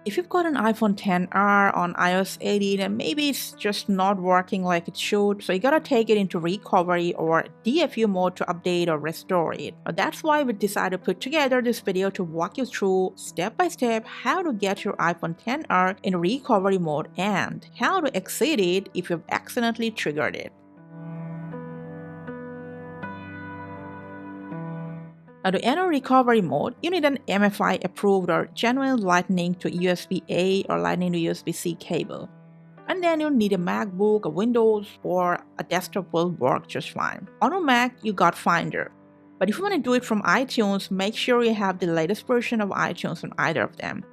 If you've got an iPhone XR on iOS 18 and maybe it's just not working like it should, so you gotta take it into recovery or DFU mode to update or restore it. That's why we decided to put together this video to walk you through step by step how to get your iPhone XR in recovery mode and how to exit it if you've accidentally triggered it. Now, to enter recovery mode, you need an MFI approved or genuine Lightning to USB-A or Lightning to USB-C cable. And then you'll need a MacBook, a Windows, or a desktop will work just fine. On a Mac, you got Finder. But if you want to do it from iTunes, make sure you have the latest version of iTunes on either of them.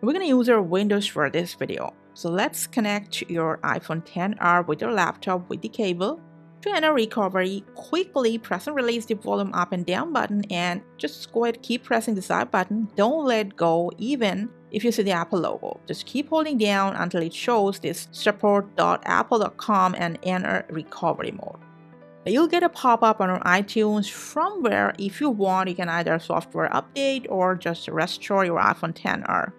We're going to use our Windows for this video. So let's connect your iPhone XR with your laptop with the cable. To enter recovery, quickly press and release the volume up and down button and just go ahead, keep pressing the side button. Don't let go even if you see the Apple logo. Just keep holding down until it shows this support.apple.com and enter recovery mode. You'll get a pop-up on iTunes from where, if you want, you can either software update or just restore your iPhone XR.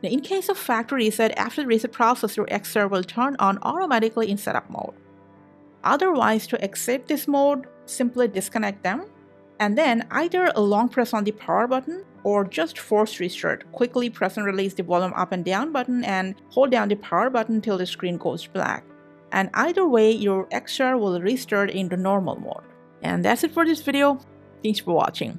Now, in case of factory reset, after the reset process, your XR will turn on automatically in setup mode. Otherwise, to exit this mode, simply disconnect them and then either a long press on the power button or just force restart. Quickly press and release the volume up and down button and hold down the power button till the screen goes black. And either way, your XR will restart into normal mode. And that's it for this video. Thanks for watching.